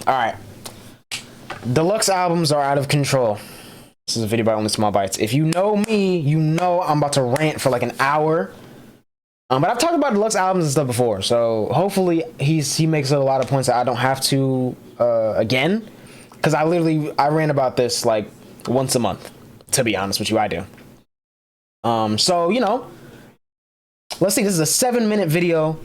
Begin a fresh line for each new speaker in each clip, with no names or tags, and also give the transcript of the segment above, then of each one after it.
All right. Deluxe albums are out of control. This is a video by Only Small Bites. If you know me, you know I'm about to rant for like an hour. But I've talked about deluxe albums and stuff before, so hopefully he makes a lot of points that I don't have to again, because I rant about this like once a month. To be honest with you, I do. So you know, let's see. This is a 7-minute video.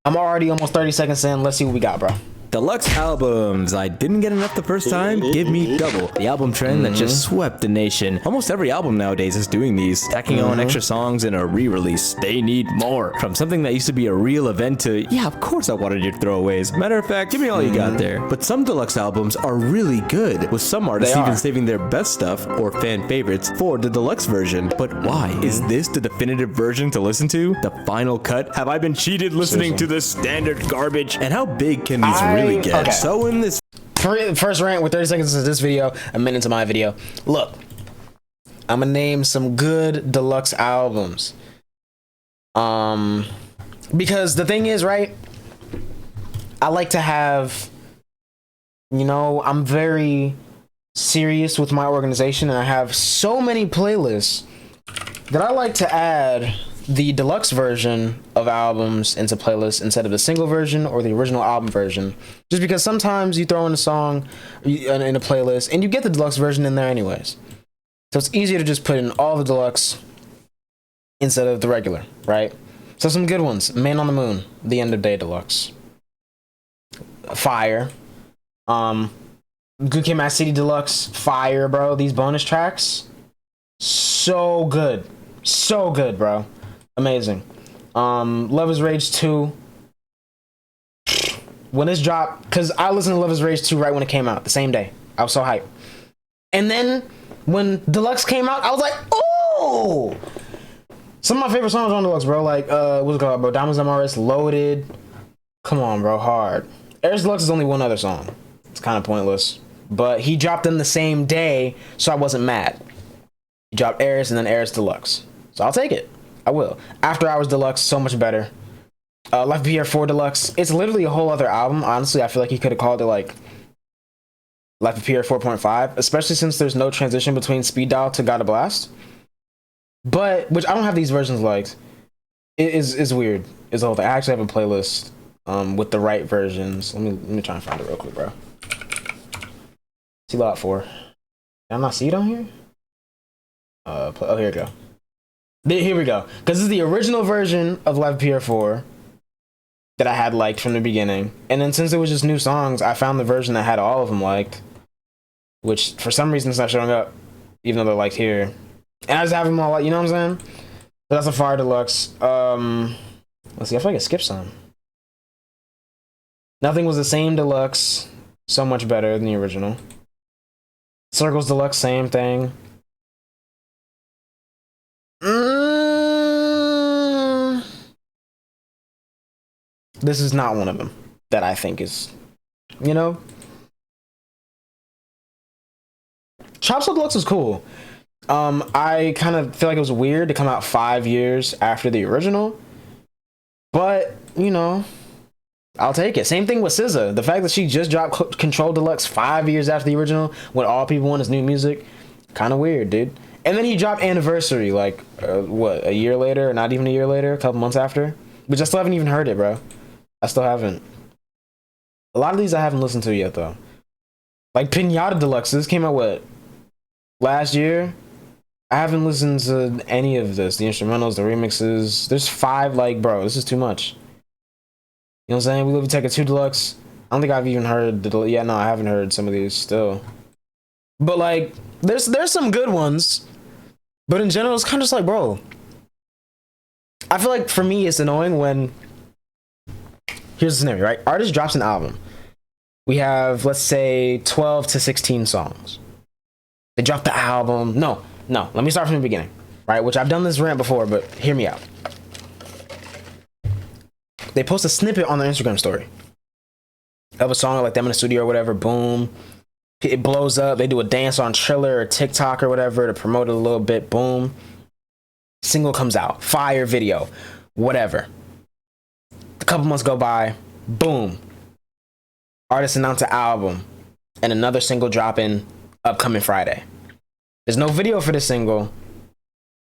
I'm already almost 30 seconds in. Let's see what we got, bro.
Deluxe albums. I didn't get enough the first time. Give me double. The album trend that just swept the nation. Almost every album nowadays is doing these, tacking on extra songs in a re-release. They need more. From something that used to be a real event to, yeah, of course I wanted your throwaways. Matter of fact, give me all you got there. But some deluxe albums are really good, with some artists even saving their best stuff or fan favorites for the deluxe version. But why? Is this the definitive version to listen to? The final cut? Have I been cheated listening to the standard garbage? And how big can these really get?
Okay.
So in this
first rant with 30 seconds into this video, a minute to my video. Look, I'm gonna name some good deluxe albums. Because the thing is, right? I like to have, you know, I'm very serious with my organization, and I have so many playlists that I like to add the deluxe version of albums into playlists instead of the single version or the original album version, just because sometimes you throw in a song in a playlist and you get the deluxe version in there anyways, so it's easier to just put in all the deluxe instead of the regular, right? So some good ones: Man on the Moon, The End of Day Deluxe, fire. Good Kid, Mad City Deluxe, fire, bro. These bonus tracks, so good, bro. Amazing. Love is Rage 2. When this dropped, because I listened to Love is Rage 2 right when it came out, the same day. I was so hyped. And then when Deluxe came out, I was like, oh! Some of my favorite songs on Deluxe, bro. Like, what's it called, bro? Diamonds MRS, Loaded. Come on, bro, hard. Eris Deluxe is only one other song. It's kind of pointless. But he dropped them the same day, so I wasn't mad. He dropped Eris and then Eris Deluxe. So I'll take it. I will. After Hours Deluxe, so much better. Life of Pierre 4 Deluxe. It's literally a whole other album. Honestly, I feel like he could have called it like Life of Pierre 4.5, especially since there's no transition between Speed Dial to Gotta Blast. But, which I don't have these versions liked. It is weird. It's the whole thing. I actually have a playlist with the right versions. Let me try and find it real quick, bro. See Lot 4. Did I not see it on here? Oh, here we go. Here we go. Because this is the original version of Live PR4 that I had liked from the beginning. And then since it was just new songs, I found the version that had all of them liked. Which, for some reason, it's not showing up. Even though they're liked here. And I just have them all like, you know what I'm saying? So that's a fire deluxe. Let's see, I feel like I skipped some. Nothing Was the Same Deluxe. So much better than the original. Circles Deluxe, same thing. This is not one of them that I think is, you know. Chop Suey Deluxe was cool. I kind of feel like it was weird to come out 5 years after the original, but you know, I'll take it. Same thing with SZA. The fact that she just dropped Control Deluxe 5 years after the original, when all people want is new music, kind of weird, dude. And then he dropped Anniversary like what, a year later, or not even a year later, a couple months after, which I still haven't even heard it, bro. I still haven't. A lot of these I haven't listened to yet, though. Like Pinata Deluxe. This came out, what, last year? I haven't listened to any of this. The instrumentals, the remixes. There's 5, like, bro, this is too much. You know what I'm saying? We Live in Tekka 2 Deluxe. I don't think I've even heard the... Yeah, no, I haven't heard some of these still. But, like, there's some good ones. But in general, it's kind of just like, bro. I feel like, for me, it's annoying when... Here's the scenario, right? Artist drops an album. We have, let's say, 12 to 16 songs. They drop the album. No. Let me start from the beginning, right? Which I've done this rant before, but hear me out. They post a snippet on their Instagram story of a song like them in the studio or whatever. Boom. It blows up. They do a dance on Triller or TikTok or whatever to promote it a little bit. Boom. Single comes out. Fire video. Whatever. A couple months go by. Boom. Artist announced an album and another single dropping upcoming Friday. There's no video for this single,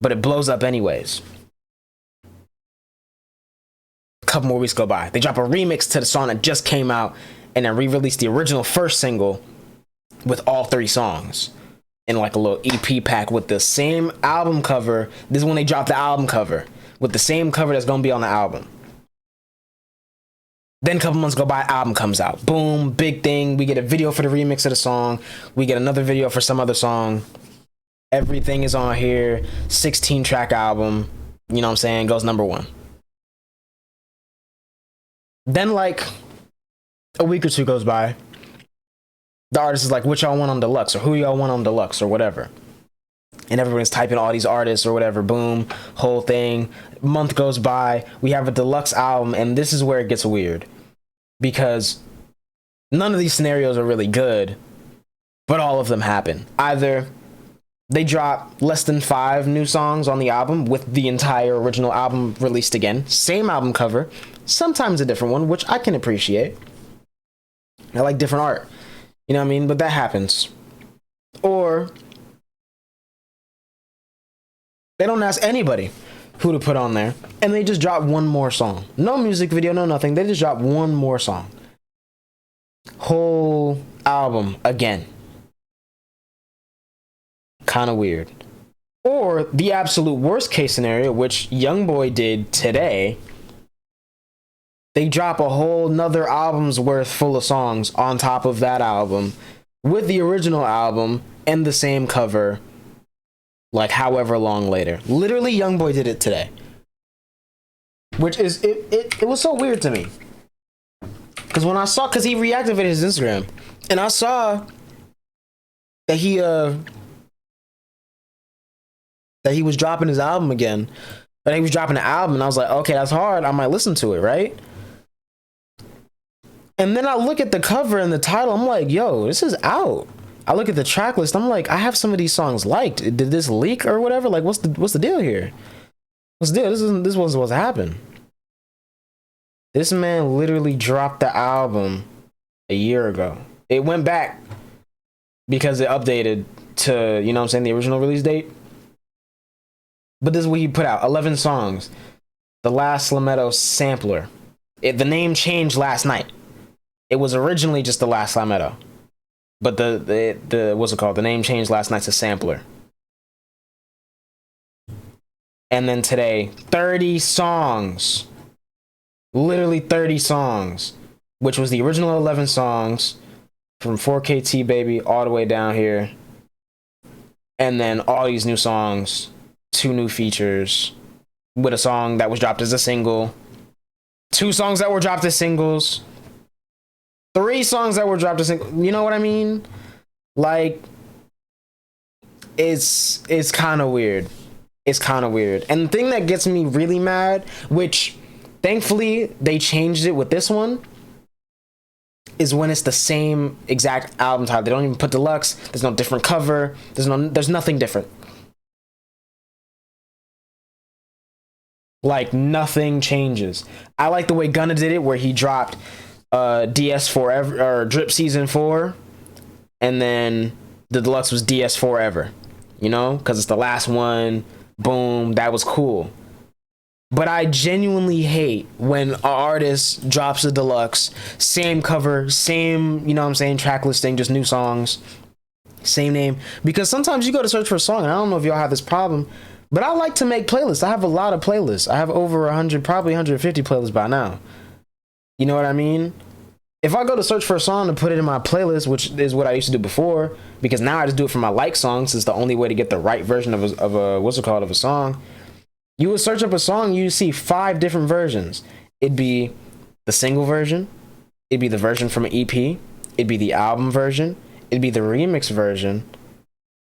but it blows up anyways. A couple more weeks go by. They drop a remix to the song that just came out and then re-release the original first single with all 3 songs in like a little EP pack with the same album cover. This is when they drop the album cover with the same cover that's gonna be on the album. Then a couple months go by, album comes out. Boom, big thing. We get a video for the remix of the song. We get another video for some other song. Everything is on here. 16-track album. You know what I'm saying? Goes #1. Then like a week or two goes by. The artist is like, what y'all want on Deluxe? Or who y'all want on Deluxe? Or whatever. And everyone's typing all these artists or whatever. Boom, whole thing. Month goes by. We have a Deluxe album. And this is where it gets weird. Because none of these scenarios are really good, but all of them happen. Either they drop less than 5 new songs on the album with the entire original album released again. Same album cover, sometimes a different one, which I can appreciate. I like different art. You know what I mean? But that happens. Or they don't ask anybody who to put on there, and they just drop one more song. No music video, no nothing. They just drop one more song. Whole album again. Kind of weird. Or the absolute worst case scenario, which YoungBoy did today. They drop a whole nother album's worth full of songs on top of that album with the original album and the same cover. Like however long later. Literally YoungBoy did it today. Which is it was so weird to me. Cause when I saw, cause he reactivated his Instagram and I saw that he was dropping his album again. And he was dropping the album and I was like, okay, that's hard. I might listen to it, right? And then I look at the cover and the title, I'm like, yo, this is out. I look at the track list. I'm like, I have some of these songs liked. Did this leak or whatever? Like, what's the deal here? What's the deal? This wasn't supposed to happen. This man literally dropped the album a year ago. It went back because it updated to, you know what I'm saying, the original release date. But this is what he put out: 11 songs. The Last Slametto sampler. The name changed last night. It was originally just The Last Slametto. But the what's it called? The name changed last night to Sampler. And then today, 30 songs. Literally 30 songs. Which was the original 11 songs from 4KT Baby all the way down here. And then all these new songs, 2 new features, with a song that was dropped as a single, 2 songs that were dropped as singles, 3 songs that were dropped as singles. You know what I mean? Like, it's kind of weird. It's kind of weird. And the thing that gets me really mad, which thankfully they changed it with this one, is when it's the same exact album title. They don't even put Deluxe. There's no different cover. There's nothing different. Like, nothing changes. I like the way Gunna did it, where he dropped DS Forever, or Drip Season 4, and then the Deluxe was DS Forever, you know, because it's the last one. Boom, that was cool. But I genuinely hate when an artist drops a Deluxe, same cover, same, you know what I'm saying, track listing, just new songs, same name. Because sometimes you go to search for a song, and I don't know if y'all have this problem, but I like to make playlists. I have a lot of playlists. I have over 100, probably 150 playlists by now. You know what I mean? If I go to search for a song to put it in my playlist, which is what I used to do before, because now I just do it for my like songs, it's the only way to get the right version of a what's it called, of a song. You would search up a song, you see 5 different versions. It'd be the single version, it'd be the version from an EP, it'd be the album version, it'd be the remix version,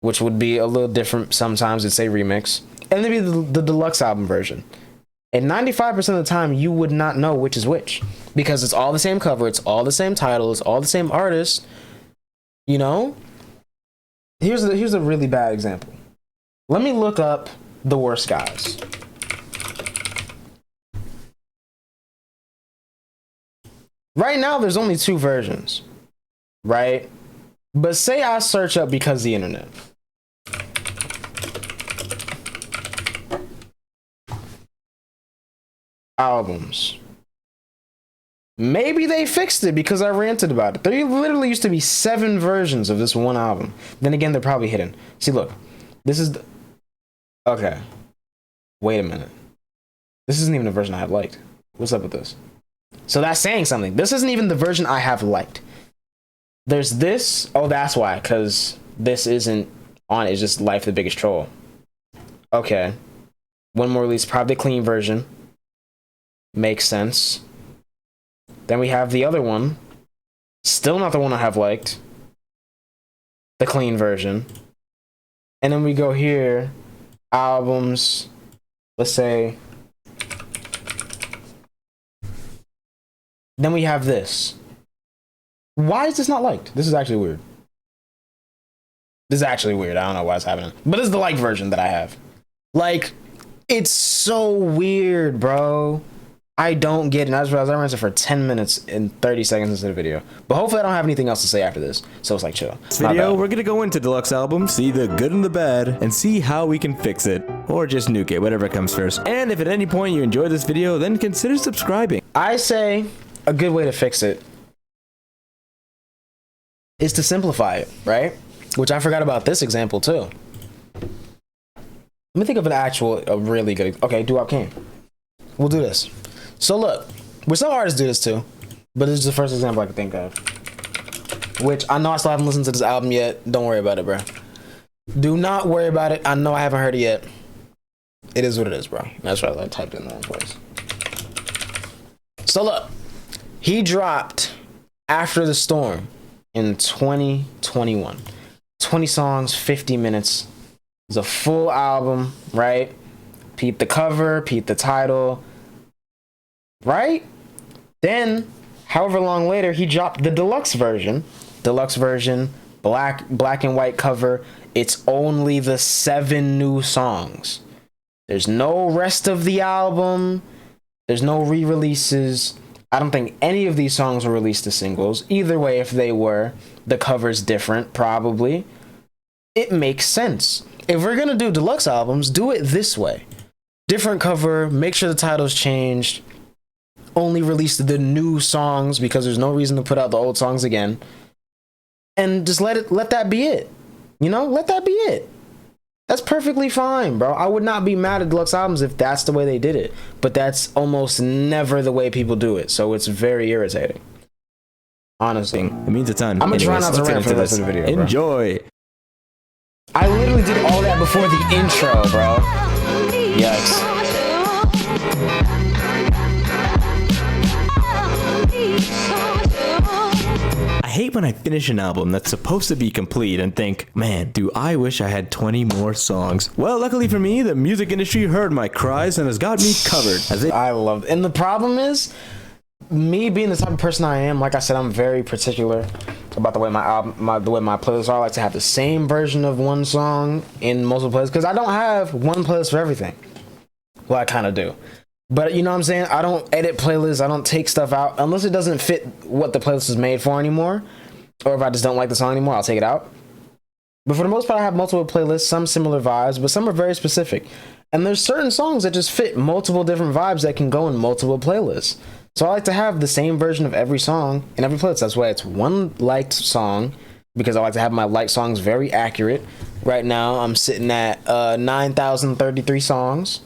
which would be a little different. Sometimes it'd say remix, and it'd be the deluxe album version. And 95% of the time, you would not know which is which, because it's all the same cover, it's all the same title, it's all the same artist. You know? Here's a really bad example. Let me look up The Worst Guys. Right now, there's only 2 versions, right? But say I search up Because the Internet. Albums. Maybe they fixed it because I ranted about it. There literally used to be 7 versions of this one album. Then again, they're probably hidden. See, look. This is... Okay. Wait a minute. This isn't even the version I have liked. What's up with this? So that's saying something. This isn't even the version I have liked. There's this. Oh, that's why. Because this isn't on it. It's just Life the Biggest Troll. Okay. One more release. Probably the clean version. Makes sense. Then we have the other one. Still not the one I have liked. The clean version. And then we go here. Albums. Let's say. Then we have this. Why is this not liked? This is actually weird. This is actually weird. I don't know why it's happening. But this is the liked version that I have. Like, it's so weird, bro. I don't get it. And I just realized I ranted for 10 minutes and 30 seconds into the video. But hopefully I don't have anything else to say after this. So it's like, chill.
This video, we're gonna go into Deluxe album, see the good and the bad, and see how we can fix it. Or just nuke it, whatever comes first. And if at any point you enjoyed this video, then consider subscribing.
I say a good way to fix it is to simplify it, right? Which I forgot about this example too. Let me think of a really good... Okay, Doo-Wop King. We'll do this. So look, with some artists do this too, but this is the first example I can think of. Which I know I still haven't listened to this album yet. Don't worry about it, bro. Do not worry about it. I know I haven't heard it yet. It is what it is, bro. That's right, I typed it in the wrong place. So look, he dropped After the Storm in 2021. 20 songs, 50 minutes. It's a full album, right? Peep the cover, peep the title. Right? Then, however long later, he dropped the deluxe version. Deluxe version, black and white cover. It's only the 7 new songs. There's no rest of the album. There's no re-releases. I don't think any of these songs were released as singles. Either way, if they were, the cover's different, probably. It makes sense. If we're gonna do deluxe albums, do it this way. Different cover, make sure the title's changed. Only release the new songs because there's no reason to put out the old songs again. And just let that be it. You know, let that be it. That's perfectly fine, bro. I would not be mad at deluxe albums if that's the way they did it. But that's almost never the way people do it. So it's very irritating. Honestly.
It means a ton.
I'm gonna try not to rant for the rest of the video, bro.
Enjoy.
I literally did all that before the intro, bro. Yikes.
I hate when I finish an album that's supposed to be complete and think, man, do I wish I had 20 more songs. Well, luckily for me, the music industry heard my cries and has got me covered.
I love it. And the problem is, me being the type of person I am, like I said, I'm very particular about the way the way my playlists are. I like to have the same version of one song in multiple playlists because I don't have one playlist for everything. Well, I kind of do. But you know what I'm saying? I don't edit playlists. I don't take stuff out unless it doesn't fit what the playlist is made for anymore. Or if I just don't like the song anymore, I'll take it out. But for the most part, I have multiple playlists, some similar vibes, but some are very specific. And there's certain songs that just fit multiple different vibes that can go in multiple playlists. So I like to have the same version of every song in every playlist. That's why it's one liked song, because I like to have my liked songs very accurate. Right now, I'm sitting at 9,033 songs.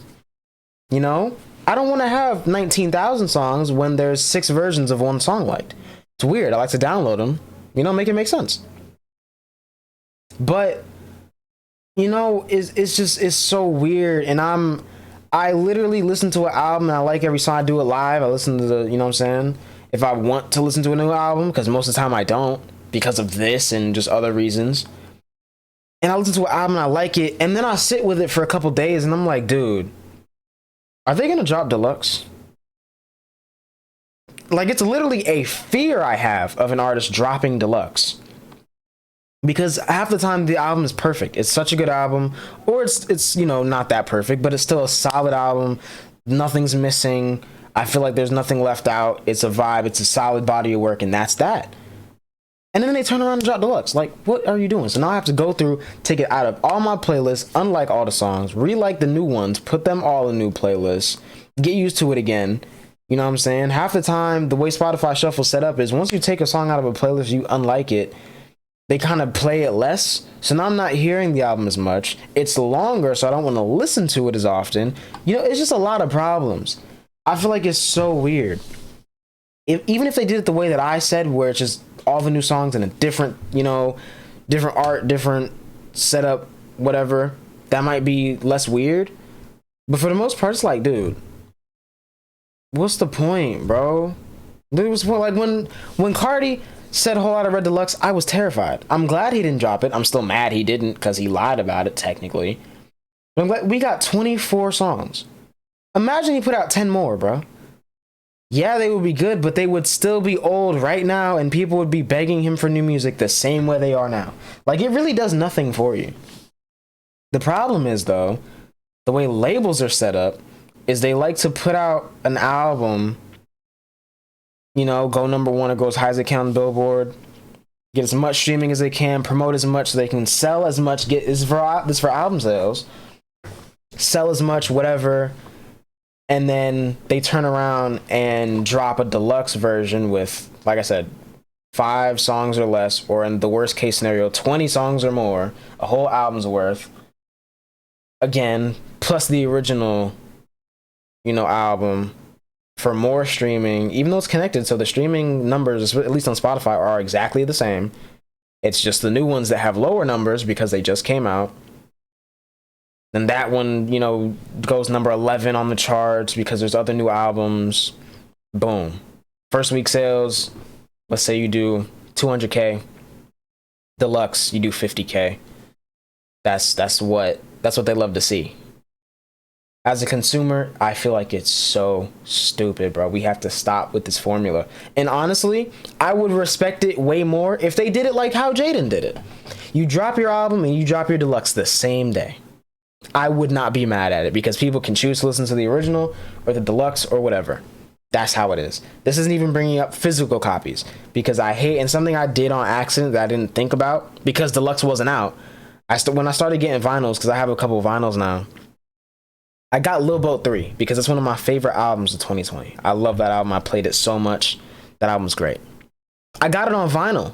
You know? I don't want to have 19,000 songs when there's 6 versions of one song liked. It's weird. I like to download them, you know, make it make sense. But, you know, it's so weird. And I literally listen to an album and I like every song. I do it live. I listen to the, you know what I'm saying? If I want to listen to a new album, because most of the time I don't, because of this and just other reasons. And I listen to an album and I like it. And then I sit with it for a couple days and I'm like, dude, are they gonna drop Deluxe? Like, it's literally a fear I have of an artist dropping Deluxe. Because half the time the album is perfect. It's such a good album. Or it's you know, not that perfect, but it's still a solid album. Nothing's missing. I feel like there's nothing left out. It's a vibe. It's a solid body of work, and that's that. And then they turn around and drop Deluxe. Like, what are you doing? So now I have to go through, take it out of all my playlists, unlike all the songs, re-like the new ones, put them all in new playlists, get used to it again. You know what I'm saying? Half the time, the way Spotify Shuffle set up is once you take a song out of a playlist, you unlike it, they kind of play it less. So now I'm not hearing the album as much. It's longer, so I don't want to listen to it as often. You know, it's just a lot of problems. I feel like it's so weird. Even if they did it the way that I said, where it's just all the new songs in a different, you know, different art, different setup, whatever, that might be less weird. But for the most part, it's like, dude, what's the point, bro? There was like when Cardi said a whole lot of Red Deluxe, I was terrified. I'm glad he didn't drop it. I'm still mad he didn't because he lied about it technically. But I'm glad we got 24 songs. Imagine he put out 10 more, bro. Yeah, they would be good, but they would still be old right now, and people would be begging him for new music the same way they are now. Like, it really does nothing for you. The problem is, though, the way labels are set up is they like to put out an album, you know, go number one or go as high as they can on Billboard, get as much streaming as they can, promote as much so they can sell as much, get this for album sales, sell as much, whatever. And then they turn around and drop a deluxe version with, like I said, 5 songs or less, or in the worst case scenario, 20 songs or more, a whole album's worth. Again, plus the original, you know, album for more streaming, even though it's connected. So the streaming numbers, at least on Spotify, are exactly the same. It's just the new ones that have lower numbers because they just came out. Then that one, you know, goes number 11 on the charts because there's other new albums. Boom. First week sales, let's say you do 200K. Deluxe, you do 50K. That's what they love to see. As a consumer, I feel like it's so stupid, bro. We have to stop with this formula. And honestly, I would respect it way more if they did it like how Jaden did it. You drop your album and you drop your deluxe the same day. I would not be mad at it because people can choose to listen to the original or the deluxe or whatever. That's how it is. This isn't even bringing up physical copies because I hate, and something I did on accident that I didn't think about because deluxe wasn't out. When I started getting vinyls, because I have a couple of vinyls now, I got Lil Boat 3 because it's one of my favorite albums of 2020. I love that album. I played it so much. That album's great. I got it on vinyl.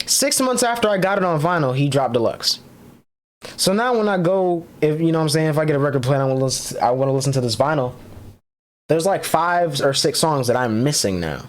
6 months after I got it on vinyl, he dropped deluxe. So now when I go, if you know what I'm saying, if I get a record player and I want to listen to this vinyl, there's like 5 or 6 songs that I'm missing now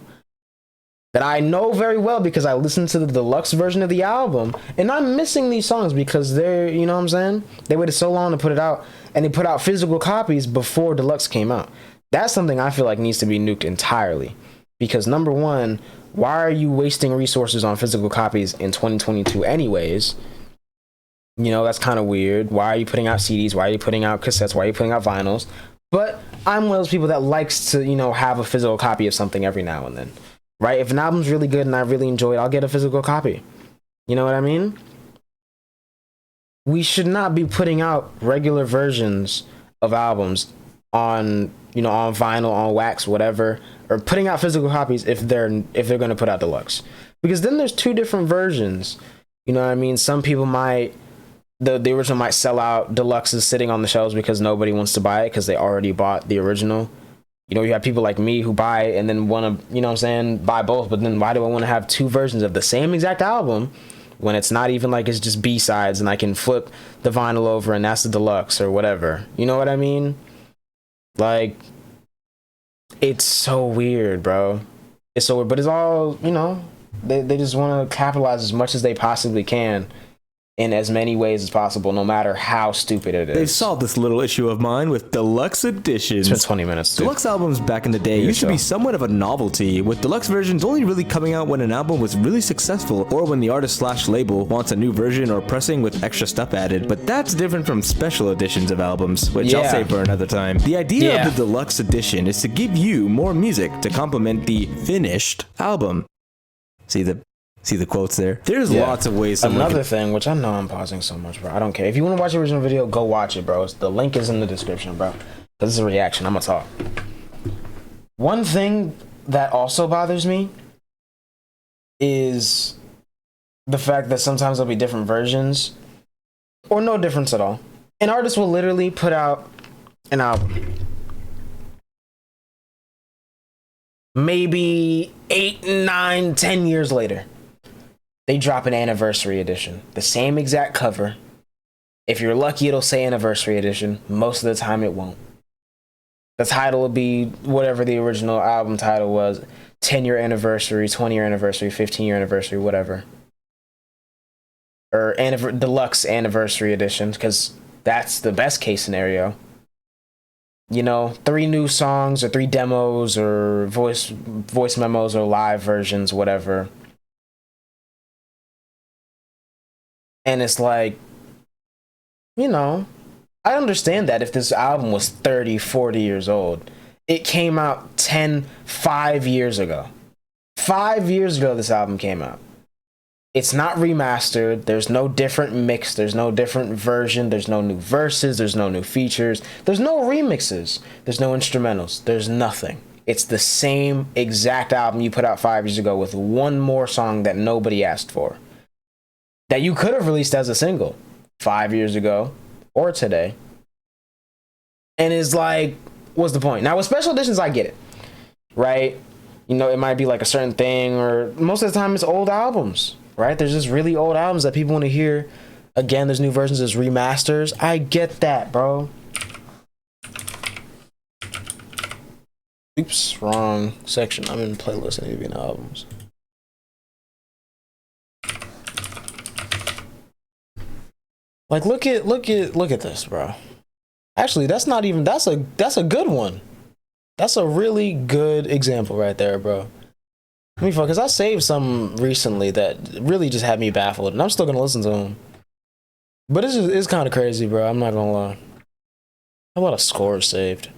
that I know very well because I listened to the deluxe version of the album, and I'm missing these songs because they're, you know what I'm saying, they waited so long to put it out, and they put out physical copies before deluxe came out. That's something I feel like needs to be nuked entirely because number one, why are you wasting resources on physical copies in 2022 anyways? You know, that's kind of weird. Why are you putting out CDs? Why are you putting out cassettes? Why are you putting out vinyls? But I'm one of those people that likes to, you know, have a physical copy of something every now and then, right? If an album's really good and I really enjoy it, I'll get a physical copy. You know what I mean? We should not be putting out regular versions of albums on, you know, on vinyl, on wax, whatever, or putting out physical copies if they're going to put out deluxe. Because then there's 2 different versions. You know what I mean? Some people might, the original might sell out, deluxe is sitting on the shelves because nobody wants to buy it because they already bought the original. You know, you have people like me who buy it and then want to, you know what I'm saying, buy both. But then why do I want to have 2 versions of the same exact album when it's not even like it's just B-sides and I can flip the vinyl over and that's the deluxe or whatever? You know what I mean? Like, it's so weird, bro. It's so weird, but it's all, you know, they just want to capitalize as much as they possibly can in as many ways as possible, no matter how stupid it is.
They've solved this little issue of mine with deluxe editions.
It's been 20 minutes, dude.
Deluxe albums back in the day used to be somewhat of a novelty, with deluxe versions only really coming out when an album was really successful or when the artist/label wants a new version or pressing with extra stuff added. But that's different from special editions of albums, which I'll save for another time. The idea of the deluxe edition is to give you more music to complement the finished album. See the quotes there? There's lots of ways.
Another thing, which I know I'm pausing so much, bro. I don't care. If you want to watch the original video, go watch it, bro. The link is in the description, bro. This is a reaction. I'm gonna talk. One thing that also bothers me is the fact that sometimes there'll be different versions or no difference at all. An artist will literally put out an album. Maybe 8, 9, 10 years later, they drop an anniversary edition. The same exact cover. If you're lucky, it'll say anniversary edition. Most of the time, it won't. The title will be whatever the original album title was. 10-year anniversary, 20-year anniversary, 15-year anniversary, whatever. Or deluxe anniversary edition, because that's the best case scenario. You know, 3 new songs or 3 demos or voice memos or live versions, whatever. And it's like, you know, I understand that if this album was 30, 40 years old, it came out 5 years ago. 5 years ago, this album came out. It's not remastered. There's no different mix. There's no different version. There's no new verses. There's no new features. There's no remixes. There's no instrumentals. There's nothing. It's the same exact album you put out 5 years ago with one more song that nobody asked for. That you could have released as a single 5 years ago or today. And it's like, what's the point? Now, with special editions, I get it. Right? You know, it might be like a certain thing, or most of the time it's old albums. Right? There's just really old albums that people want to hear. Again, there's new versions, there's remasters. I get that, bro. Oops, wrong section. I'm in playlist and even albums. Like, look at this, bro. Actually, that's a good one. That's a really good example right there, bro. Let me fuck, because I saved some recently that really just had me baffled, and I'm still gonna listen to them. But it's kind of crazy, bro. I'm not gonna lie. A lot of scores saved.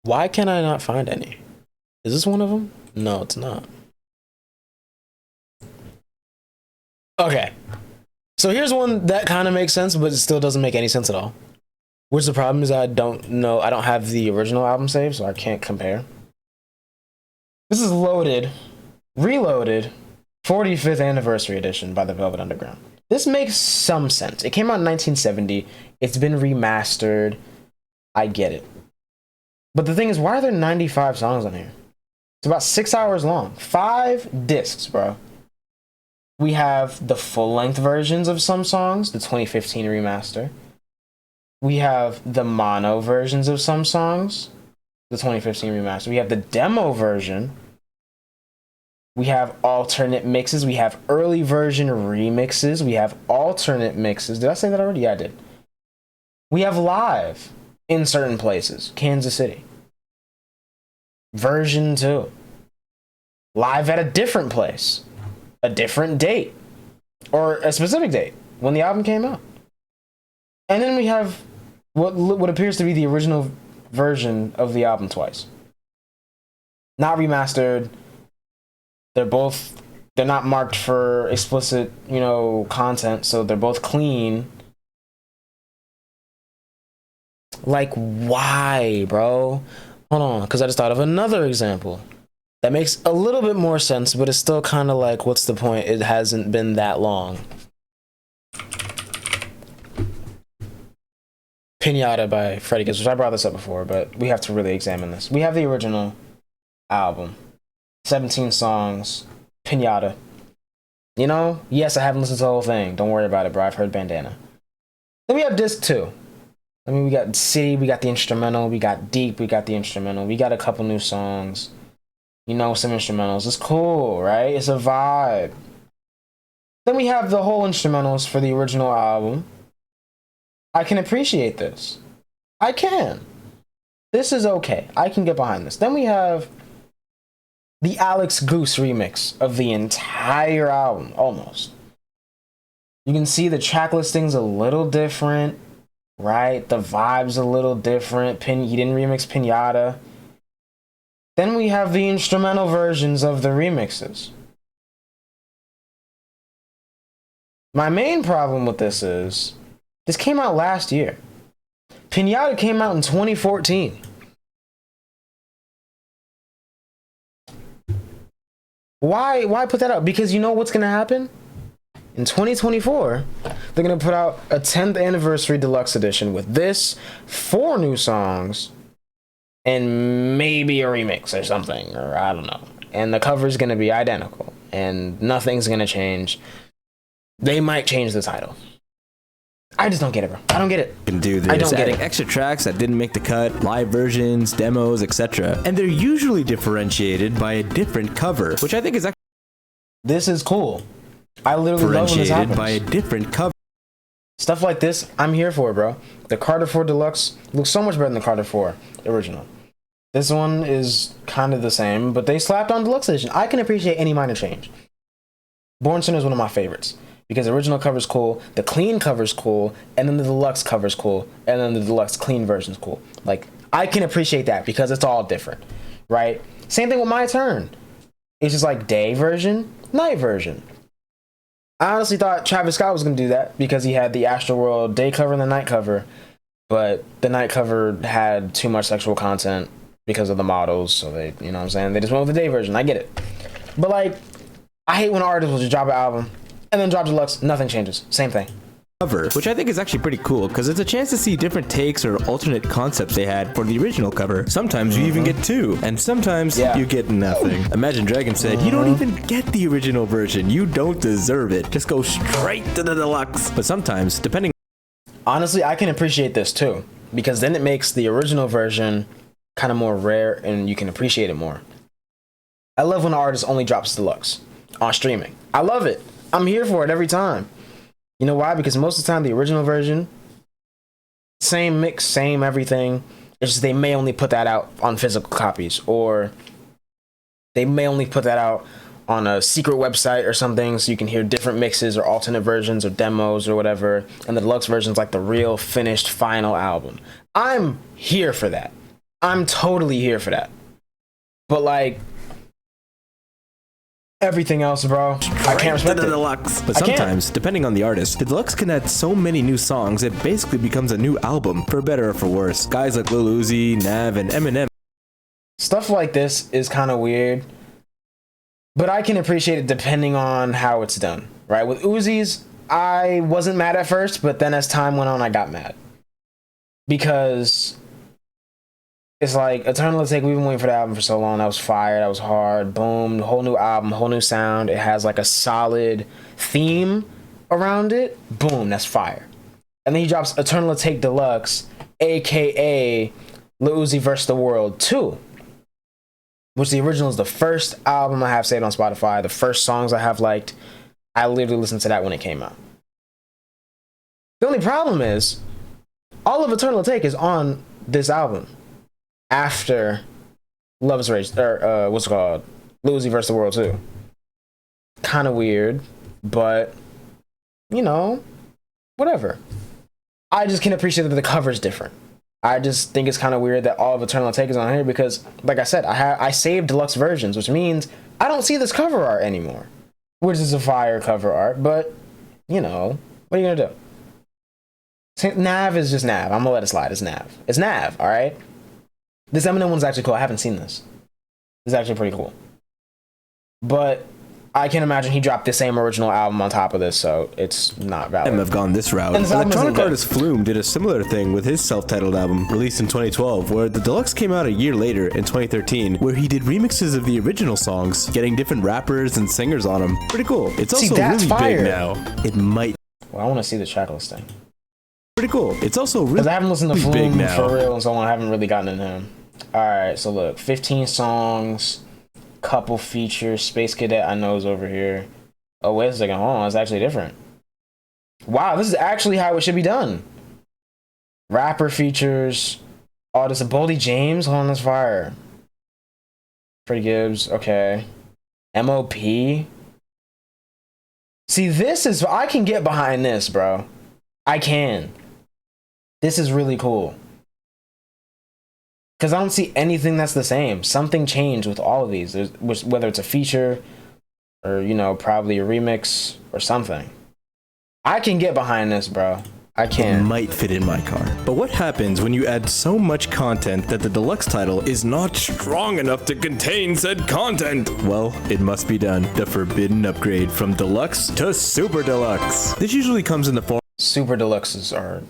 Why can I not find any? Is this one of them? No, it's not. Okay. So here's one that kind of makes sense, but it still doesn't make any sense at all. Which the problem is I don't have the original album saved, so I can't compare. This is Reloaded, 45th Anniversary Edition by the Velvet Underground. This makes some sense. It came out in 1970. It's been remastered. I get it. But the thing is, why are there 95 songs on here? It's about 6 hours long. 5 discs, bro. We have the full-length versions of some songs, the 2015 remaster. We have the mono versions of some songs, the 2015 remaster. We have the demo version. We have alternate mixes. We have early version remixes. We have alternate mixes. Did I say that already? Yeah, I did. We have live in certain places. Kansas City. Version 2. Live at a different place. A different date. Or a specific date when the album came out. And then we have what appears to be the original version of the album twice. Not remastered. They're not marked for explicit, content, so they're both clean. Like, why, bro? Hold on, because I just thought of another example that makes a little bit more sense, but it's still kind of like, what's the point? It hasn't been that long. Pinata by Freddie Gibbs, which I brought this up before, but we have to really examine this. We have the original album, 17 songs, Pinata. Yes, I haven't listened to the whole thing. Don't worry about it, bro. I've heard Bandana. Then we have disc 2. We got City, we got the instrumental, we got Deep, we got the instrumental, we got a couple new songs, some instrumentals. It's cool, right? It's a vibe. Then we have the whole instrumentals for the original album. I can appreciate this. I can. This is okay. I can get behind this. Then we have the Alex Goose remix of the entire album, almost. You can see the track listing's a little different, right? The vibe's a little different. He didn't remix Pinata. Then we have the instrumental versions of the remixes. My main problem with this is this came out last year. Pinata came out in 2014. Why put that out? Because you know what's gonna happen? In 2024, they're gonna put out a 10th anniversary deluxe edition with this, 4 new songs, and maybe a remix or something, or I don't know. And the cover's gonna be identical, and nothing's gonna change. They might change the title. I just don't get it, bro. I don't get it.
Can do this.
I don't get
adding
it.
extra tracks that didn't make the cut, live versions, demos, etc. And they're usually differentiated by a different cover, which I think is actually
This is cool. I literally love when this
differentiated
happens.
by a different cover.
Stuff like this, I'm here for it, bro. The Carter 4 Deluxe looks so much better than the Carter 4 original. This one is kind of the same, but they slapped on Deluxe Edition. I can appreciate any minor change. Born Sinner is one of my favorites because the original cover's cool, the clean cover's cool, and then the deluxe cover's cool, and then the deluxe clean version's cool. Like, I can appreciate that because it's all different, right? Same thing with My Turn. It's just like day version, night version. I honestly thought Travis Scott was going to do that because he had the Astroworld day cover and the night cover, but the night cover had too much sexual content because of the models, so they, you know what I'm saying? They just went with the day version. I get it. But like, I hate when artists will just drop an album and then drop deluxe, nothing changes. Same thing.
Cover, which I think is actually pretty cool because it's a chance to see different takes or alternate concepts they had for the original cover. Sometimes you even get 2, and sometimes you get nothing. Imagine Dragon said, "You don't even get the original version. You don't deserve it. Just go straight to the deluxe." But sometimes, depending.
Honestly, I can appreciate this too because then it makes the original version kind of more rare and you can appreciate it more. I love when an artist only drops deluxe on streaming. I love it. I'm here for it every time. You know why? Because most of the time, the original version, same mix, same everything. It's just they may only put that out on physical copies, or they may only put that out on a secret website or something, so you can hear different mixes or alternate versions or demos or whatever. And the deluxe version is like the real finished final album. I'm here for that. I'm totally here for that. But like, everything else, bro, I can't respect
the
it.
deluxe. But sometimes, depending on the artist, the deluxe can add so many new songs it basically becomes a new album, for better or for worse. Guys like Lil Uzi, Nav, and Eminem.
Stuff like this is kind of weird, but I can appreciate it depending on how it's done, right? With Uzi's, I wasn't mad at first, but then as time went on, I got mad. Because it's like, Eternal Take, we've been waiting for the album for so long. That was fire, that was hard, boom, whole new album, whole new sound. It has like a solid theme around it. Boom, that's fire. And then he drops Eternal Take Deluxe, aka Lil Uzi vs. the World 2. Which the original is the first album I have saved on Spotify, the first songs I have liked. I literally listened to that when it came out. The only problem is, all of Eternal Take is on this album after Love is Rage, or what's it called? Lil Uzi vs. the World 2. Kind of weird, but, you know, whatever. I just can appreciate that the cover's different. I just think it's kind of weird that all of Eternal Take is on here because, like I said, I saved deluxe versions, which means I don't see this cover art anymore, which is a fire cover art. But you know, what are you gonna do? Nav is just Nav. I'm gonna let it slide. It's Nav. It's Nav. All right. This Eminem one's actually cool. I haven't seen this. It's actually pretty cool. But I can imagine he dropped the same original album on top of this, so it's not valid.
Have gone this route.
And this album
Electronic
isn't
artist Flume did a similar thing with his self-titled album, released in 2012, where the deluxe came out a year later in 2013, where he did remixes of the original songs, getting different rappers and singers on them. Pretty cool. It's also
that's
really
fire.
big now. It might.
Well, I want to see the track listing.
Pretty cool. It's also really
Because I haven't listened to
big
Flume
now.
for real, and so on. I haven't really gotten into him. Alright, so look, 15 songs, couple features, Space Cadet I know is over here. Oh, wait a second, hold on, it's actually different. Wow, this is actually how it should be done. Rapper features, oh, this is Boldy James, hold on, that's fire. Freddie Gibbs, okay. MOP. See, this is, I can get behind this, bro. I can. This is really cool. Because I don't see anything that's the same. Something changed with all of these. Whether it's a feature or, you know, probably a remix or something. I can get behind this, bro. I
It
can.
might fit in my car. But what happens when you add so much content that the deluxe title is not strong enough to contain said content? Well, it must be done. The forbidden upgrade from deluxe to super deluxe. This usually comes in the form
Super deluxes are,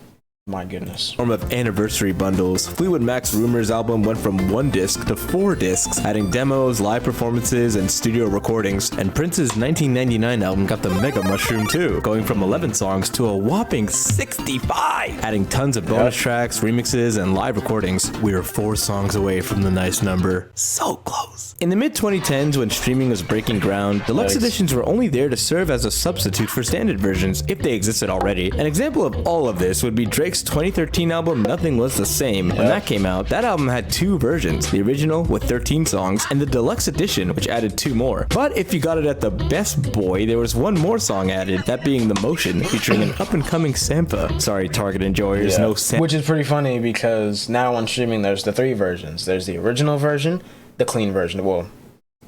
my goodness.
of anniversary bundles. Fleetwood Mac's Rumors album went from 1 disc to 4 discs, adding demos, live performances, and studio recordings. And Prince's 1999 album got the mega mushroom too, going from 11 songs to a whopping 65, adding tons of bonus tracks, remixes, and live recordings. We are 4 songs away from the nice number. So close. In the mid-2010s, when streaming was breaking ground, deluxe editions were only there to serve as a substitute for standard versions, if they existed already. An example of all of this would be Drake's 2013 album Nothing Was the Same. When that came out, that album had 2 versions, the original with 13 songs and the deluxe edition, which added 2 more. But if you got it at the Best Boy, there was 1 more song added, that being The Motion, featuring an up-and-coming Sampha. Sorry, Target enjoyers, no Sampha.
Which is pretty funny because now on streaming there's the 3 versions. There's the original version, the clean version. Well,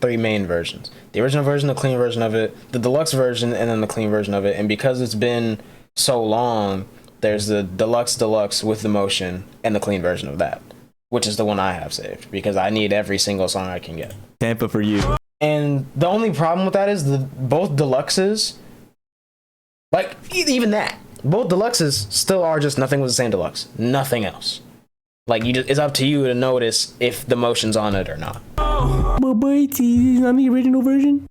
3 main versions. The original version, the clean version of it, the deluxe version, and then the clean version of it. And because it's been so long, there's the deluxe with the motion and the clean version of that, which is the one I have saved because I need every single song I can get.
Sampha for you.
And the only problem with that is both deluxes, like even that, both deluxes still are just Nothing Was the Same deluxe, nothing else. Like it's up to you to notice if the motion's on it or not.
But wait, on the original version?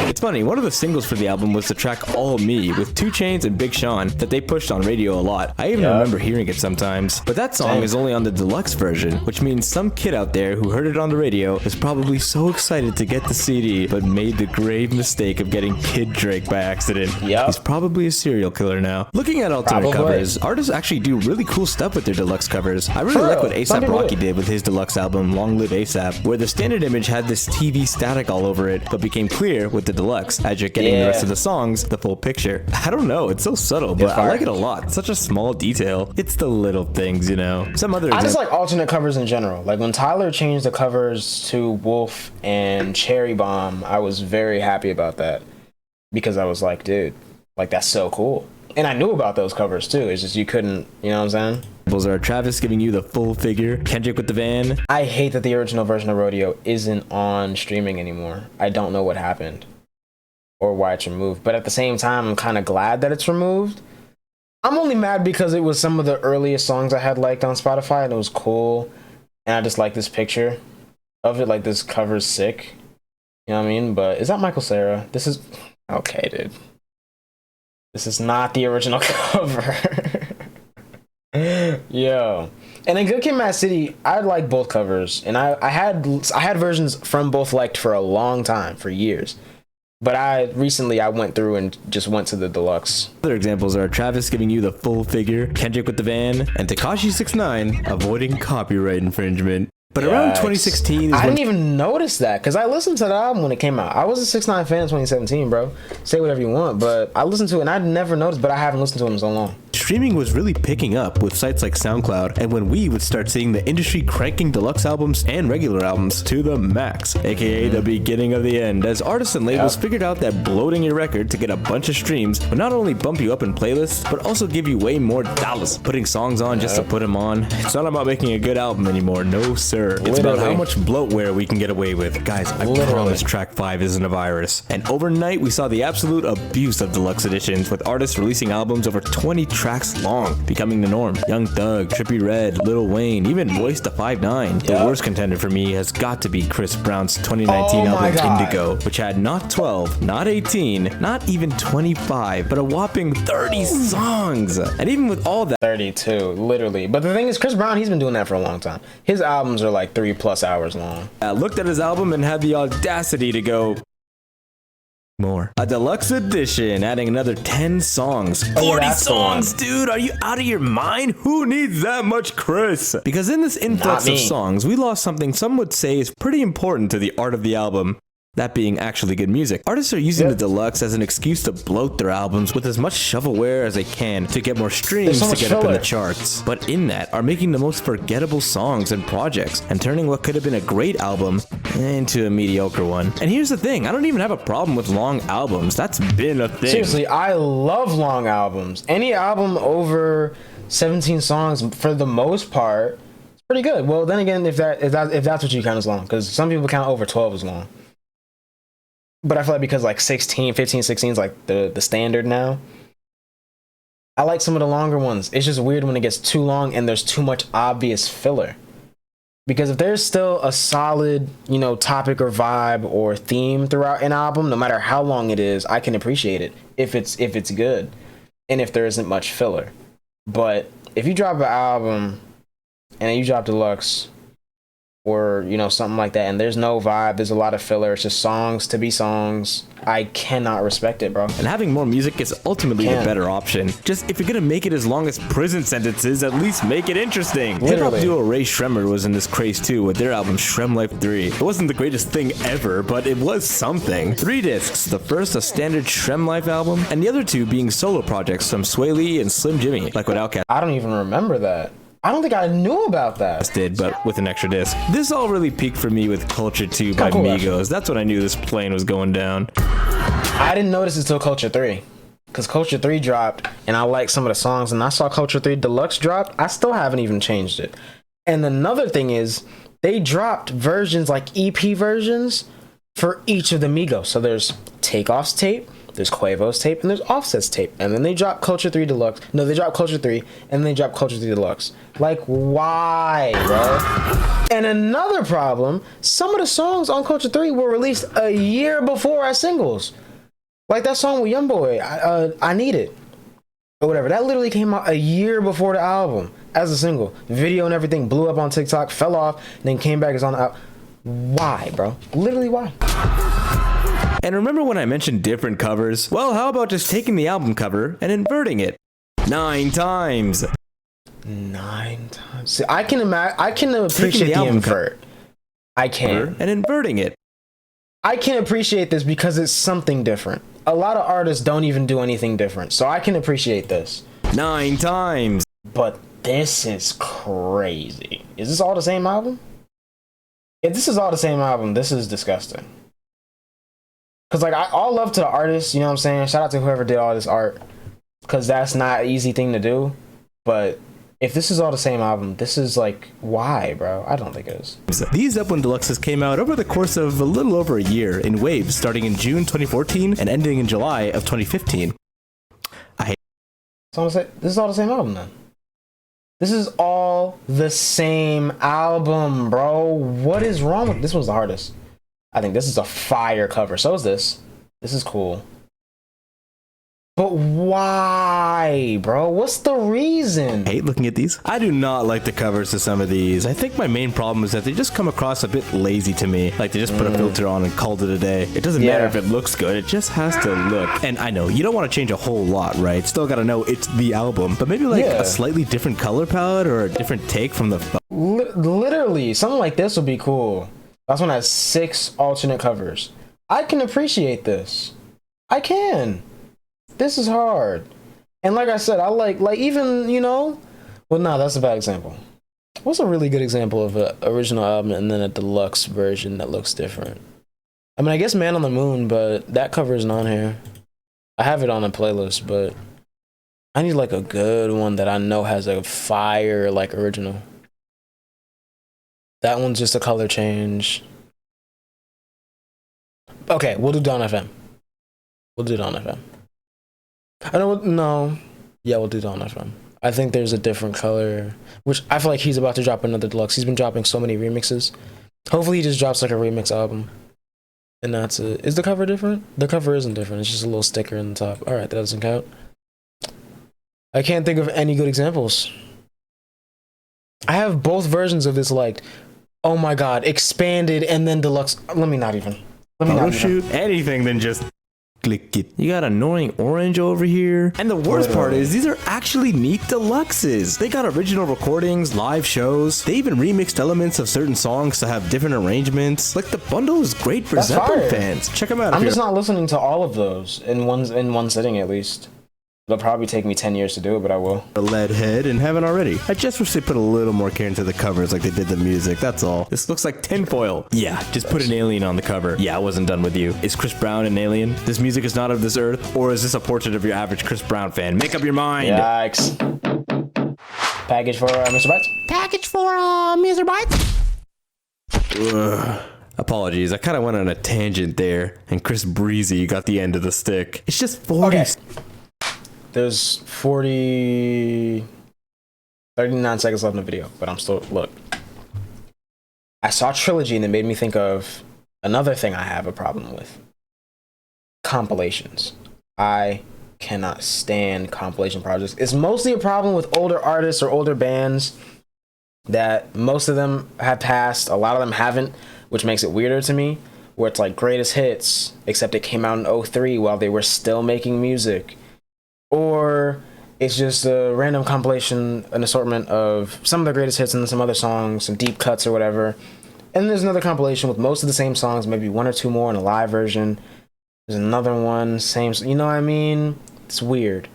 It's funny, one of the singles for the album was the track All Me with 2 Chainz and Big Sean that they pushed on radio a lot. I even remember hearing it sometimes. But that song is only on the deluxe version, which means some kid out there who heard it on the radio was probably so excited to get the CD, but made the grave mistake of getting Kid Drake by accident. He's probably a serial killer now. Looking at alternate covers, artists actually do really cool stuff with their deluxe covers. I really like what A$AP Rocky did with his deluxe album, Long Live A$AP, where the standard image had this TV static all over it, but became clear with the deluxe as you're getting the rest of the songs, the full picture. I don't know, it's so subtle, but I like it a lot. It's such a small detail. It's the little things, you know. Some other
I just like alternate covers in general. Like when Tyler changed the covers to Wolf and Cherry Bomb, I was very happy about that because I was like, dude, like that's so cool. And I knew about those covers too. It's just you couldn't, you know what I'm saying?
Those are Travis giving you the full figure, Kendrick with the van.
I hate that the original version of Rodeo isn't on streaming anymore. I don't know what happened or why it's removed. But at the same time, I'm kind of glad that it's removed. I'm only mad because it was some of the earliest songs I had liked on Spotify and it was cool. And I just like this picture of it, like this cover's sick. You know what I mean? But is that Michael Cera? This is... Okay, dude. This is not the original cover. Yo. And in Good Kid, Mad City, I like both covers. And I had versions from both liked for a long time, for years. But recently I went through and just went to the deluxe.
Other examples are Travis giving you the full figure, Kendrick with the van, and Tekashi 6ix9ine avoiding copyright infringement. But around 2016 is
I didn't even notice that because I listened to the album when it came out. I was a 6ix9ine fan in 2017, bro. Say whatever you want, but I listened to it and I never noticed, but I haven't listened to him in so long.
Streaming was really picking up with sites like SoundCloud, and when we would start seeing the industry cranking deluxe albums and regular albums to the max, aka the beginning of the end, as artists and labels figured out that bloating your record to get a bunch of streams would not only bump you up in playlists, but also give you way more dollars. Putting songs on just to put them on. It's not about making a good album anymore, no sir. It's about how much bloatware we can get away with. Guys, I promise track 5 isn't a virus. And overnight, we saw the absolute abuse of deluxe editions, with artists releasing albums over 20 tracks long, becoming the norm. Young Thug, Trippie Redd, Lil Wayne, even Royce da 5'9". The worst contender for me has got to be Chris Brown's 2019 album Indigo, which had not 12, not 18, not even 25, but a whopping 30 songs. And even with all that,
32, literally. But the thing is, Chris Brown, he's been doing that for a long time. His albums are like 3+ hours long.
I looked at his album and had the audacity to go more. A deluxe edition, adding another 10 songs. 40 songs, dude! Are you out of your mind? Who needs that much Chris? Because in this influx of songs, we lost something some would say is pretty important to the art of the album. that being actually good music. Artists are using the Deluxe as an excuse to bloat their albums with as much shovelware as they can to get more streams to get up in the charts. But in that are making the most forgettable songs and projects and turning what could have been a great album into a mediocre one. And here's the thing, I don't even have a problem with long albums. That's been a thing.
Seriously, I love long albums. Any album over 17 songs, for the most part, it's pretty good. Well, then again, if that's what you count as long, because some people count over 12 as long. But I feel like because like 16, 15, 16 is like the standard now. I like some of the longer ones. It's just weird when it gets too long and there's too much obvious filler. Because if there's still a solid, you know, topic or vibe or theme throughout an album, no matter how long it is, I can appreciate it if it's good and if there isn't much filler. But if you drop an album and then you drop Deluxe, or, you know, something like that, and there's no vibe, there's a lot of filler, it's just songs to be songs, I cannot respect it, bro.
And having more music is ultimately the better option. Just, if you're gonna make it as long as prison sentences, at least make it interesting. Hip-hop duo Ray Shremmer was in this craze too with their album Shrem Life 3. It wasn't the greatest thing ever, but it was something. 3 discs, the first a standard Shrem Life album, and the other 2 being solo projects from Sway Lee and Slim Jimmy, like what Outkast.
I don't even remember that. I don't think I knew about that.
Did, but with an extra disc. This all really peaked for me with Culture 2 by Migos. That's when I knew this plane was going down.
I didn't notice it until Culture 3. Because Culture 3 dropped, and I liked some of the songs, and I saw Culture 3 Deluxe drop. I still haven't even changed it. And another thing is, they dropped versions, like EP versions, for each of the Migos. So there's Takeoff's tape, there's Quavo's tape, and there's Offset's tape. And then they dropped Culture 3 Deluxe. No, they dropped Culture 3, and then they dropped Culture 3 Deluxe. Like, why, bro? And another problem, some of the songs on Culture 3 were released a year before as singles. Like that song with Youngboy, I Need It, or whatever. That literally came out a year before the album as a single. The video and everything blew up on TikTok, fell off, and then came back as on the album. Why, bro? Literally, why?
And remember when I mentioned different covers? Well, how about just taking the album cover and inverting it 9 times?
9 times. See, I can appreciate the invert. I can.
And inverting it.
I can appreciate this because it's something different. A lot of artists don't even do anything different, so I can appreciate this.
9 times.
But this is crazy. Is this all the same album? If this is all the same album, this is disgusting. Because, like, all love to the artists, you know what I'm saying? Shout out to whoever did all this art. Because that's not an easy thing to do. But if this is all the same album, this is, like, why, bro? I don't think it is.
These Upland Deluxes came out over the course of a little over a year in waves, starting in June 2014 and ending in July of 2015.
So I'm gonna say, this is all the same album, then. This is all the same album, bro. What is wrong with this? One's the hardest. I think this is a fire cover. So is this. This is cool. But why, bro? What's the reason?
I hate looking at these. I do not like the covers to some of these. I think my main problem is that they just come across a bit lazy to me. Like they just put a filter on and called it a day. It doesn't matter if it looks good. It just has to look. And I know you don't want to change a whole lot, right? Still got to know it's the album. But maybe like a slightly different color palette or a different take from the...
Literally, something like this would be cool. Last one has 6 alternate covers. I can appreciate this. I can. This is hard. And like I said, I like even, you know, well, no, that's a bad example. What's a really good example of an original album and then a deluxe version that looks different? I mean, I guess Man on the Moon, but that cover isn't on here. I have it on a playlist, but I need like a good one that I know has a fire like original. That one's just a color change. Okay, we'll do Dawn FM. We'll do Dawn FM. I don't no. Yeah, we'll do Dawn FM. I think there's a different color, which I feel like he's about to drop another deluxe. He's been dropping so many remixes. Hopefully he just drops like a remix album. And that's it. Is the cover different? The cover isn't different. It's just a little sticker in the top. All right, that doesn't count. I can't think of any good examples. I have both versions of this liked. Oh my god, expanded and then deluxe. Let me not even.
Shoot anything than just click it. You got Annoying Orange over here. And the worst part is these are actually neat deluxes. They got original recordings, live shows. They even remixed elements of certain songs to have different arrangements. Like the bundle is great for Zeppelin fans. Check them out.
I'm just not listening to all of those in one sitting at least. It'll probably take me 10 years to do it, but I will.
A lead head and haven't already. I just wish they put a little more care into the covers like they did the music, that's all. This looks like tinfoil. Yeah, just put an alien on the cover. Yeah, I wasn't done with you. Is Chris Brown an alien? This music is not of this earth? Or is this a portrait of your average Chris Brown fan? Make up your mind.
Yikes. Package for Mr. Bites? Package for Mr. Bites?
Ugh. Apologies, I kind of went on a tangent there, and Chris Breezy got the end of the stick. It's just 40.
Okay. There's 39 seconds left in the video, but I'm still, look. I saw Trilogy and it made me think of another thing I have a problem with. Compilations. I cannot stand compilation projects. It's mostly a problem with older artists or older bands that most of them have passed, a lot of them haven't, which makes it weirder to me, where it's like greatest hits, except it came out in 2003 while they were still making music. Or it's just a random compilation, an assortment of some of the greatest hits and some other songs, some deep cuts or whatever. And there's another compilation with most of the same songs, maybe one or two more in a live version. There's another one, same, you know what I mean? It's weird.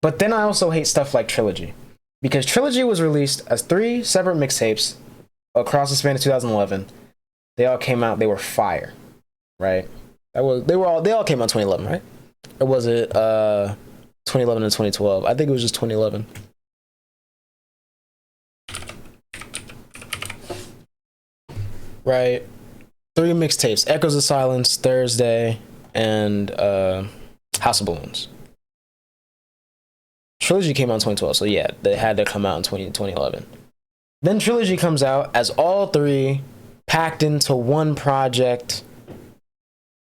But then I also hate stuff like Trilogy. Because Trilogy was released as 3 separate mixtapes across the span of 2011. They all came out, they were fire, right? They all came out in 2011, right? Or was it 2011 and 2012? I think it was just 2011. Right. 3 mixtapes: Echoes of Silence, Thursday, and House of Balloons. Trilogy came out in 2012, so yeah, they had to come out in 2011. Then Trilogy comes out as all 3 packed into one project.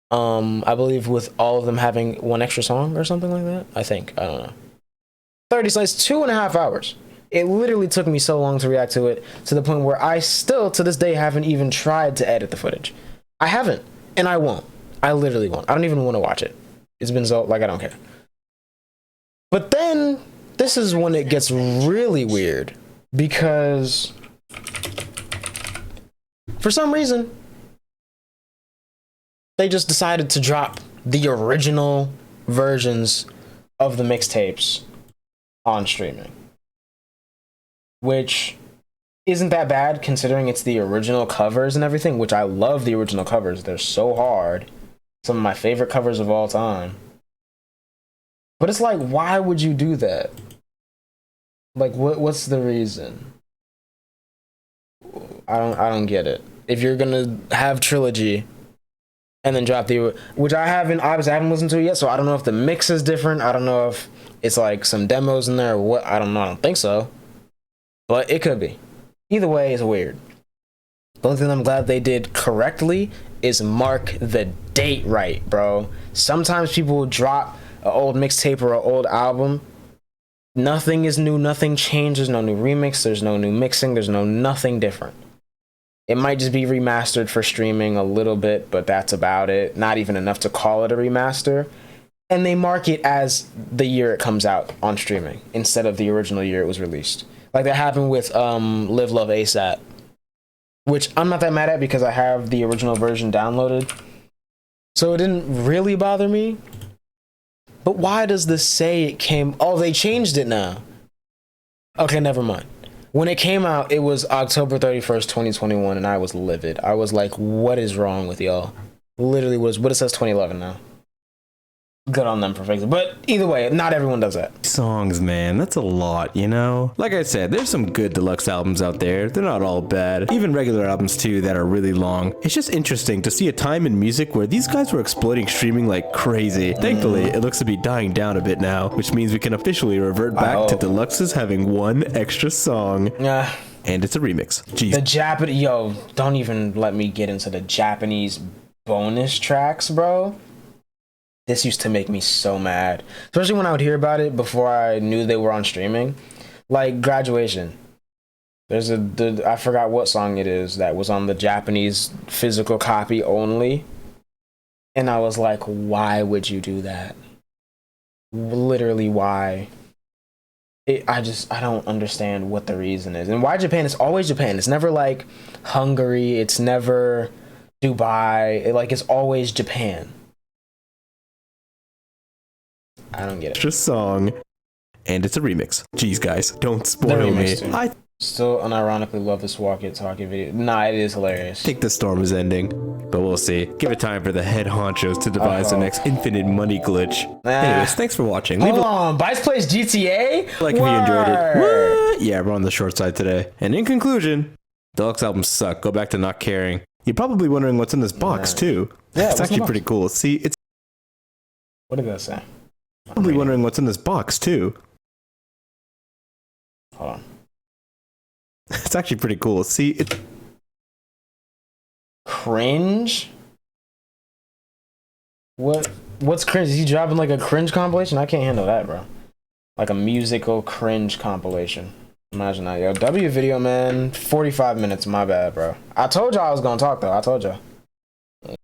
I believe with all of them having one extra song or something like that. I think. I don't know. 30 slices, 2.5 hours. It literally took me so long to react to it, to the point where I still, to this day, haven't even tried to edit the footage. I haven't, and I won't. I literally won't. I don't even want to watch it. It's been so, like, I don't care. But then, this is when it gets really weird, because for some reason, they just decided to drop the original versions of the mixtapes on streaming. Which isn't that bad considering it's the original covers and everything, which I love the original covers. They're so hard. Some of my favorite covers of all time. But it's like, why would you do that? Like, what's the reason? I don't get it. If you're gonna have Trilogy and then drop the, which obviously I haven't listened to it yet, so I don't know if the mix is different. I don't know if it's like some demos in there or what. I don't know. I don't think so. But it could be. Either way, it's weird. The only thing I'm glad they did correctly is mark the date right, bro. Sometimes people will drop an old mixtape or an old album. Nothing is new, nothing changed. There's no new remix, there's no new mixing, there's no nothing different. It might just be remastered for streaming a little bit, but that's about it. Not even enough to call it a remaster. And they mark it as the year it comes out on streaming instead of the original year it was released. Like that happened with Live Love ASAP, which I'm not that mad at because I have the original version downloaded. So it didn't really bother me. But why does this say it came... Oh, they changed it now. Okay, never mind. When it came out, it was October 31st, 2021, and I was livid. I was like, what is wrong with y'all? Literally was... But it says 2011 now. Good on them for fixing it. But either way, not everyone does that.
Songs, man, that's a lot, you know? Like I said, there's some good deluxe albums out there. They're not all bad. Even regular albums, too, that are really long. It's just interesting to see a time in music where these guys were exploiting streaming like crazy. Thankfully, it looks to be dying down a bit now, which means we can officially revert back to deluxes having one extra song.
Yeah.
And it's a remix. Jeez.
The Japanese... Yo, don't even let me get into the Japanese bonus tracks, bro. This used to make me so mad, especially when I would hear about it before I knew they were on streaming. Like Graduation. There's I forgot what song it is that was on the Japanese physical copy only. And I was like, why would you do that? Literally, why? I don't understand what the reason is. And why Japan? It's always Japan. It's never like Hungary. It's never Dubai. It's always Japan. I don't get it.
Just song. And it's a remix. Jeez, guys, don't spoil me. I
still unironically love this walkie-talkie video. Nah, it is hilarious.
think the storm is ending, but we'll see. Give it time for the head honchos to devise the next infinite money glitch. Anyways, thanks for watching.
Hold on, Bites plays GTA?
Like if you enjoyed it. What? Yeah, we're on the short side today. And in conclusion, Deluxe albums suck. Go back to not caring. You're probably wondering what's in this box, too.
Yeah,
it's actually pretty cool. See, it's...
What did that say?
Probably wondering what's in this box, too.
Hold on.
It's actually pretty cool. See, it's...
Cringe? What's cringe? Is he dropping like a cringe compilation? I can't handle that, bro. Like a musical cringe compilation. Imagine that. Yo, W video, man. 45 minutes. My bad, bro. I told y'all I was gonna talk, though. I told y'all.